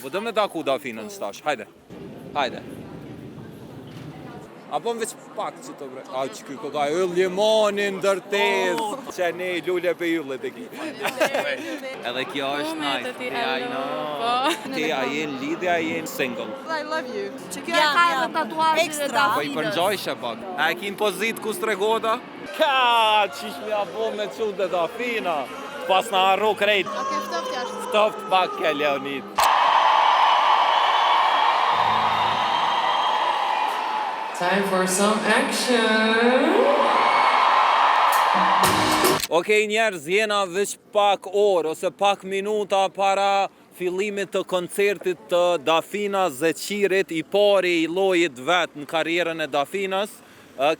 Apo do me taku Dafinën stash, hajde. Hajde. Apo më veç pak që të bre. A që kjo ka yll limonin dërtez. Që ne lule pe yllet e ki. Edhe kjo është najt. Ti a jen lidhja, a jen single. I love you. Që kjo e ka edhe tatuazhin e Po i Dafinës. përngjojshë pak. A e kin pozit ku stregota? Ka, qish me abo me qut dhe Dafina. Pas në arru krejt. Okej, ftoft jashtë. Ftoft pak ke Leonid. Time for some action. Okej, njerëz, jena veç pak orë ose pak minuta para fillimit të koncertit të Dafinas Zeqirit, i pari i llojit vet në karrierën e Dafinas.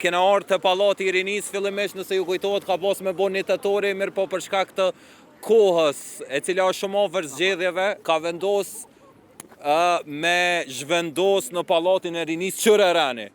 Kena ardhur te Pallati i Rinisë, fillimisht nëse ju kujtohet ka pas me bon një tetori, mirë po për shkak të kohës, e cila është shumë afër zgjedhjeve, ka vendos me zhvendos në Pallatin e Rinisë Qyrereani.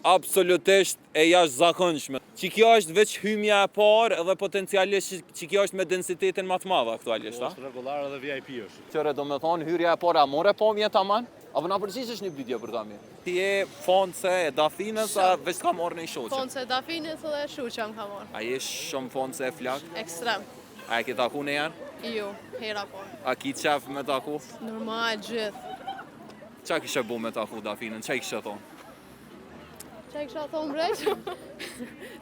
Absolutisht e jashtëzakonshme. Që kjo është veç hymja e parë edhe potencialisht që kjo është me densitetin më të madh aktualisht, a? Është rregullar edhe VIP është. Qëre do me thonë hyrja e parë a more pomje taman? Apo na përgjigjesh një pyetje për ta mirë? Ti je fonse e Dafinës a veç ka marrë një shoqë? Fonse e Dafinës edhe Shuqa më ka marrë. A je shumë fonse e flak? Ekstrem. A e ke taku në janë? Jo, hera po. A ki qef me taku? Normal, gjithë. Qa kishe bu me taku Dafinën? Qa i kishe thonë? Qa i kësha thonë breq?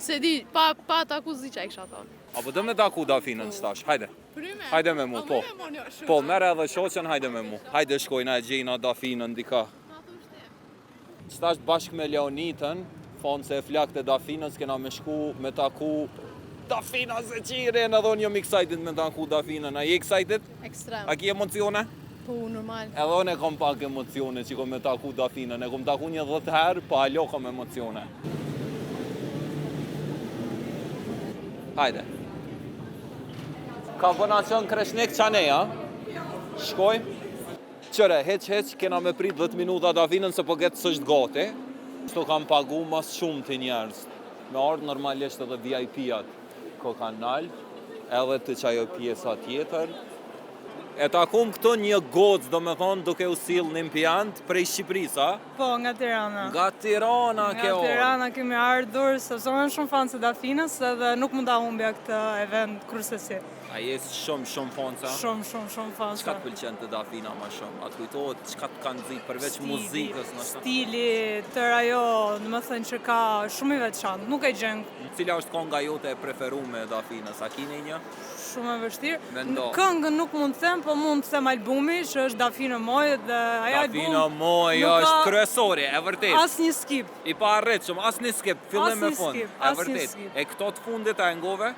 Se di, pa taku zi qa i kësha thonë. Apo do me taku Dafinën stash, hajde. Pryme? Hajde me mu, po. Po, mere edhe shoqen, hajde me mu. Hajde shkojna e gjejna Dafinën dika. Stash bashk me Leonitën, fonse e flak të Dafinës, kena me shku me taku Dafina Zeqirin, edhe unë jom excited me taku Dafinën. A je excited? Ekstrem. A ki emocione? Po, normal. Edhe unë e kom pak emocione që kom me taku Dafinën. E kom taku një 10 herë, pa alo kom emocione. Hajde. Ka përna qënë kreshnik qaneja. Shkoj. Qëre, heq, kena me prit 10 minuta Dafinën se po getë sështë gati. Shto kam pagu mas shumë të njerës. Me ardhë normalisht edhe VIP-at. Ko kanë nalë, edhe të qajo pjesa tjetër. E takum këto një gocë, do me thonë, duke u sill një impiant prej Shqipërisë, a? Po, nga Tirana. Nga Tirana ke orë. Nga Tirana kemi ardhur, sepse unë shumë fan se Dafinës edhe nuk mund ta humbja këtë event kryesësi. A jes shumë fonca? Shumë fan. Çka të pëlqen të Dafina më shumë? A të kujtohet çka të kanë nxit përveç muzikës, nështë? Stili, tërë ajo, domethënë që ka shumë i veçantë, nuk e gjen Cila është konga jote e preferuar e Dafinës? A keni një? shumë e vështirë. Mendo. Këngën nuk mund të them, po mund të them albumi që është Dafina Moj dhe ai album. Dafina Moj është kryesori, e vërtet. Asnjë skip. I pa arritshëm, asnjë skip, fillim me fund. E asnjë vërtet. skip. E këto të fundit a e ngove?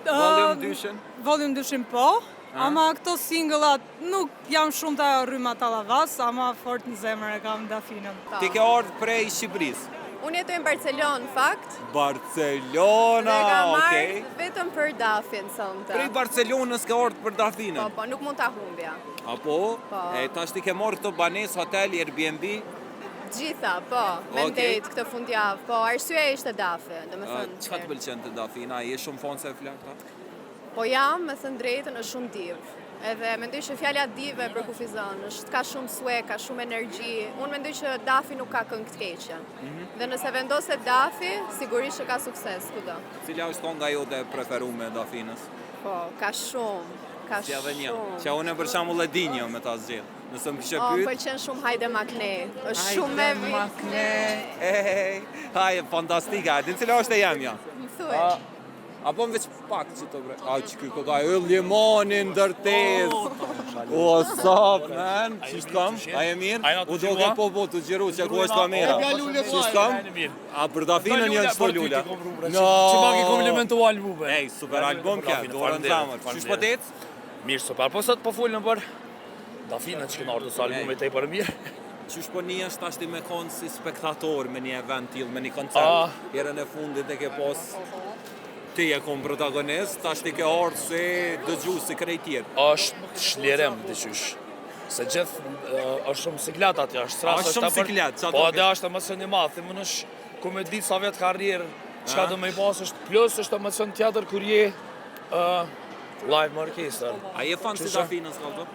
Volume 2-shin? Volume 2-shin po, ama këto singullat nuk jam shumë të rryma talavas, ama fort në zemër e kam Dafinën. Ti ke ardhur prej Shqipërisë? Unë jetoj në Barcelonë, fakt. Barcelona, Dhe ka marrë okej. vetëm për Dafin sonte. Prej Barcelonës ke ardhur për Dafinën? Po, nuk mund ta humbja. Apo? Po. E tash ti ke marrë këto banesë, hotel, Airbnb? Gjitha, po, me Okej. ndejt këtë fundjavë, po, arsyeja ishte Dafi, domethënë. Çka të pëlqen të Dafina? Je shumë fonse e flakta? Po jam, me thënë drejtën, është shumë div. Edhe mendoj që fjala dive për kufizon, është ka shumë swag, ka shumë energji. Unë mendoj që Dafi nuk ka këngë të keqe. Dhe nëse vendoset Dafi, sigurisht që ka sukses kudo. Cila është konga jote e preferuar e Dafinës? Po, ka shumë, ka Si edhe një. shumë. Që unë për shembull e di një me ta zgjedh. Nëse më kishe O, më pyet. pëlqen shumë Hajde Makne. Është shumë e vit. Ej, haj, fantastike. Din cila është e jamja? Më thuaj. Apo më veç pak që të bre. A që kjo ka yll limonin dërtez. What's up, man? Qishtë kam? A e mirë? U do ke po të gjeru që ku është kamera. Qishtë kam? A për Dafinën janë qëto lula? No! Që ma ke komplimentu albume. Ej, super album kja, dorën zamër. Qishtë po t'ec? Mirë, super. Po sot po folën për Dafinën që këna ardhë së albume të i për mirë. Qysh po një është ashti me konë si spektator me një event t'il, me një koncert. Jerën e fundit e ke pos ti e kom protagonist, tash ti ke ardhë si dëgjues si krejt tjerë. Është shlirem diqysh. Se gjithë është shumë siklet atje, është stras Është shumë siklet, qa Po do edhe është emocion i madh, më është ku me ditë sa vetë karrierë, çka do me i pas është plus është emocion tjetër kur je live me orkestër. A je fan si Qysha? Dafinës, kalto?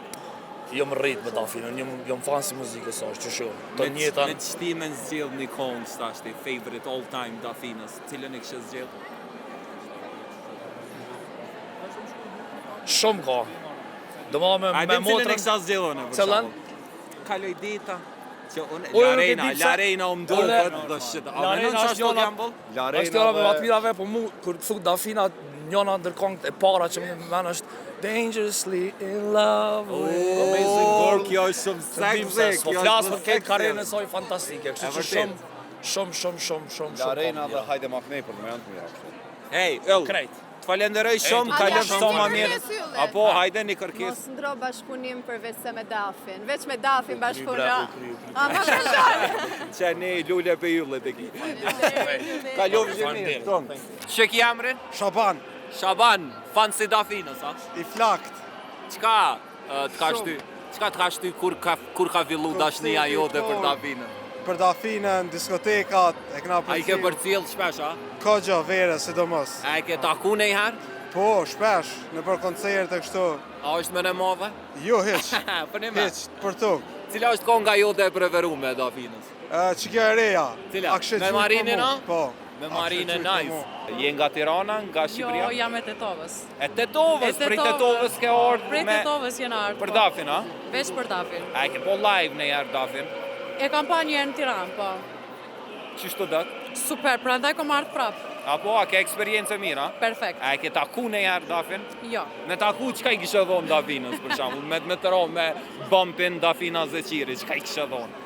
Jom rrit me Dafinën, jom fan si muzikës është, që shumë. Të njëtan. Me çtimin zgjedh një këngë s'tashti, favorite all time Dafinës, cilën e kishe zgjedh? Shumë ka. Do më me Cilën e motrën. kisha zgjedhën për Cëllën? shembull? Kaloj dita. Që unë Oj, La Reina u mduket dhe shit. A mendon që është Gamble? Është tjera me matmirave, po mu, kur thu Dafina, njëna ndër këngët e para që më men është Dangerously in love with Amazing girl, kjo është shumë seksi. Po flasë për këtë karrierën e saj fantastike, kështu që shumë. La Reina dhe Hajde Maknej për me janë të mira. Hey, Yll, Krejt. të falenderoj shumë, kalëm sa më mirë. Apo, hajde një kërkesë. Mos ndro bashkëpunim përveç se me Dafin. Veç me Dafin bashkëpuno. Ma shkëllon. Që ne lule për yllet e ki. Kalom që mirë, tonë. Që ki emrin? Shaban, Shaban, fan si Dafinës, a? i flakt. Qka të ka shty? Qka të ka shty kur ka fillu dashnia jote për Dafinën? Për Dafinën, diskotekat, e këna A i ke për cilë shpesh, a? Kogja, vere, sidomos. A i ke taku në i herë? Po, shpesh, në për koncert e kështu. A është me në modhe? Jo, hiq, Për një me. hiq, për tuk. Cila është konga jote e preferume e Dafinës? Që kjo e reja. Cila? Akshe Me qujtë Marinën, për mu. a? Po. Me Akshe Marinën qujtë për nice. mu. Je nga Tirana, nga Shqipëria? Jo, jam e Tetovës. E Tetovës, prej Tetovës ke ardhur Prej me... Tetovës jena ardhur. Për Dafin, a? Veç për Dafin. A e ke po live në jarë Dafin? E kam pa një herë në Tiranë, po. Qishtu dët? Super, prandaj kom ardhur prap. Apo, a ke eksperiencë mira? Perfekt. A e ke taku në jarë Dafin? Jo. Me taku, qka i kishe dhonë Dafinës, për shambull? Me të ro, me bumpin Dafina Zeqiri, qka i kishe dhonë?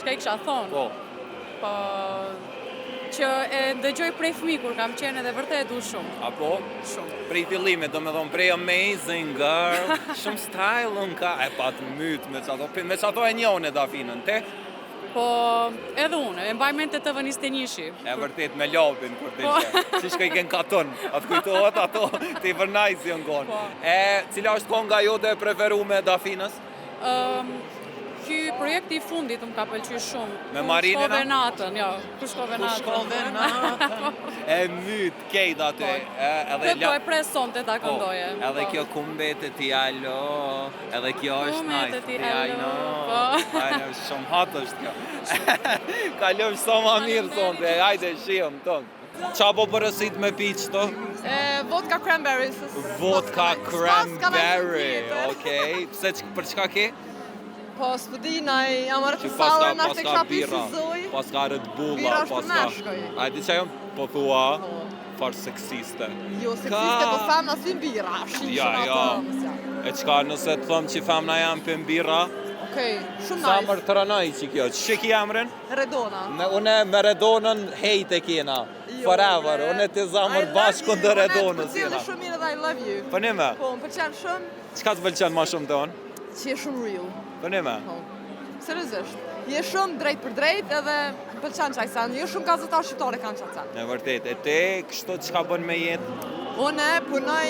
Çka i kisha thonë? Po, Po që e ndëgjoj prej fëmijë kur kam qenë edhe vërtet e du shumë. apo? Shumë. Prej fillimit, do me thonë, prej amazing girl, shumë style unë ka, e pa të mytë me qato e njone Dafinën, te? Po edhe unë, e mbaj mend të TV21-shi. E vërtet me lobin kur të Po. ishe. Qish ka i ken katon, atë kujtohet ato, të i vërnajs jën konë. Po. Cila është konga jote e preferume e Dafinës? Ky projekti i fundit më ka pëlqyer shumë. Me Marinën, a? Shkove natën, jo. Ku shkove natën? Shkove natën. E myt kejt aty. Dhe po e presonte ta këndoje. Edhe kjo kumbete ti alo, edhe kjo është Kumbete nice. ti alo, po. Ajde, shumë hot është kjo. Kaloj sa ma mirë sonte, hajde shihem tonë. Qa po përësit me pi qëto? Vodka cranberry. Vodka cranberry, tjetër. okej. Pse për çka ke? Po, s'pëdina, jam arë Që të salë, në të paska kisha birra, pisë zoj. paska Red Bulla, Birra është për paska... meshkoj. A di që jam po thua, farë seksiste. Jo, seksiste, po femna si birra, shinë Ja, shumë ja. atë. E qka nëse të thëmë që femna jam për birra, Okej, shumë sa nice. mërë të rënaj që kjo, që ki emrin? Redona. Une me Redonën hejt e kena, forever, une të zamër bashkë në Redonës jena. jena. Shumë mirë dhe I love you. Për një me, Po, më pëlqen shumë qka të pëlqen ma shumë të onë? që je shumë real. Për një me, Po. Seriozisht. Je shumë drejt për drejt edhe më pëlqen çaj sen. Jo shumë gazetar shqiptare kanë çaj sen. në vërtet, e te kështu qka bën me jetë? Unë punoj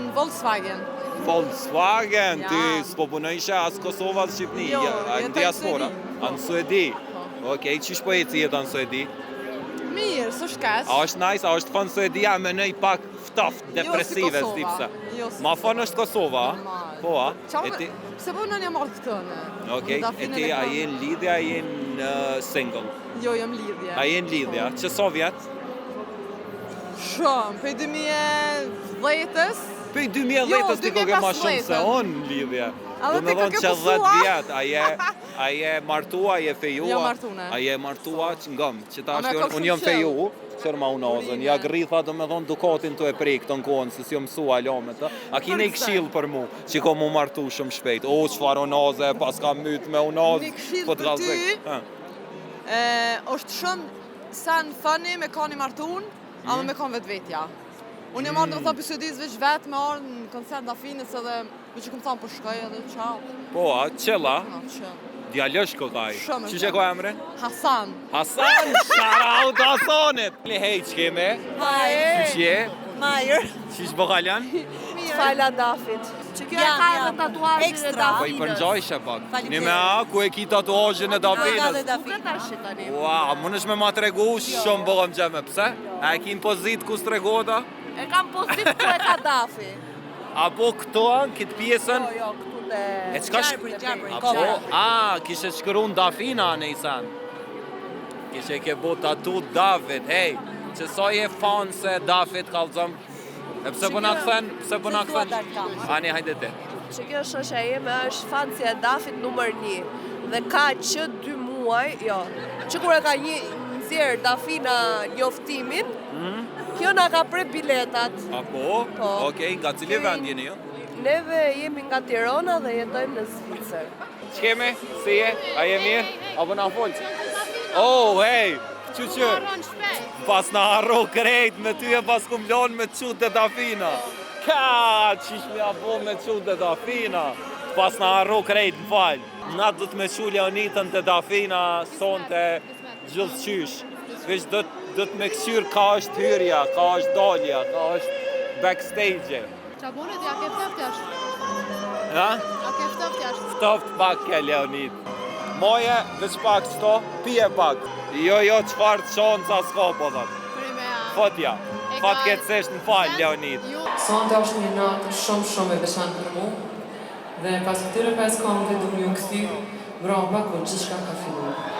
në Volkswagen. Volkswagen, Ja. ti s'po punojshe as Kosova as Shqipni, Jo, a në jetoj diaspora, Suedi. a në Suedi. Po. Okej, qish po e ci jetë në Suedi? Mirë, s'është keq. A është nice, a është fun Suedia me nëj pak ftoft, depresive, Kosova. s'di pse. Jo si Ma fun është Kosova, a? Normal. Po, a? Qa E ti, pse po në një marrë këtë në? okej, e ti a jenë lidhja, a jenë single? Jo, jam lidhje. A jenë lidhja? Që so vjetë? Shumë, pej 2010-ës. Për 2010 ti ko ke ma shumë se 2015. unë lidhja. A dhe Do ti me ko thonë ke që 10 pësua? vjetë, a je martua, a je fejua? Jo martune. A je martua që ngëm, që ta A me është kom unë jam shumë feju, qërma unazën, Urime. ja gritha do me thonë dukatin të e prejkë të në kohën, se si jo mësua lomet, a kine i Për këshill për mu, që ko mu martu shumë shpejt, o qëfar unaze, pas ka mytë me unazë, Një këshill po të për gazek. ty? Ha. Është shumë sen funny me kani martun, ama me kanë vetë vetja. Unë jam marrë në thonë për Suedis veç vetë me arë në koncert Dafinës edhe me që këmë thonë për shkoj edhe qau. Po, a, qëlla, Na, që. djalësh ko kaj, Shumë, që që ko emre? Hasan. Hasan, sharaut Hasanit! Le hej, që keme? Që që je? Majër. Që që bëkaljan? Fala Dafit. Që kjo e ka edhe tatuazhin e Dafinës. Po i përngjojshe pak. Faleminderit. Një me a, ku e ki tatuazhin e Dafinës. Dafinës. Ua, më nësh me ma tregu shumë bëgëm gjeme, pse? A e ki në pozit ku s'tregota? E kam pozit ku e ka Dafi. Apo këto anë, këtë pjesën? Jo, këtu dhe Gjarprin, A, kishe shkru në Dafina në Isan. Kishe ke bu tatu David, hej, që sa je fan se David kalzëm. E pse po na kthen? Pse po na kthen? Ani, hajde ti. që kjo shoqja ime është fansi e Dafit numër 1 dhe ka që 2 muaj, jo, që kur e ka nxjerr Dafina njoftimin, kjo na ka pre biletat. Po? Okej, nga cili vend jeni ju? Neve jemi nga Tirana dhe jetojmë në Zvicër. Ç'kemi? Si je? A je mirë? Apo na folç? Oh, hey! Që? Pas na harro krejt me ty e pas kum lon me çut të Dafina. Ka, qish me abo me çut të Dafina. Pas na harro krejt, m'fal. Na do të me çu Leonitën të Dafina sonte gjithçysh. Veç do të me këshyr ka është hyrja, ka është dalja, ka është backstage. Çabone ti a ke ftoft jashtë? Ha? A ke ftoft jashtë? Ftoft pak ke Leonit. Moje, veç pak qëto, pije pak. Jo, qëfar të shonca s'ka, po thot. Fotja. Fat keqësisht në falë, Leonit. Sonte është një natë shumë e veçantë për mu. Dhe pas këtyre 5 kohëve duke ju kthy, mbrapa kur gjithçka ka filluar.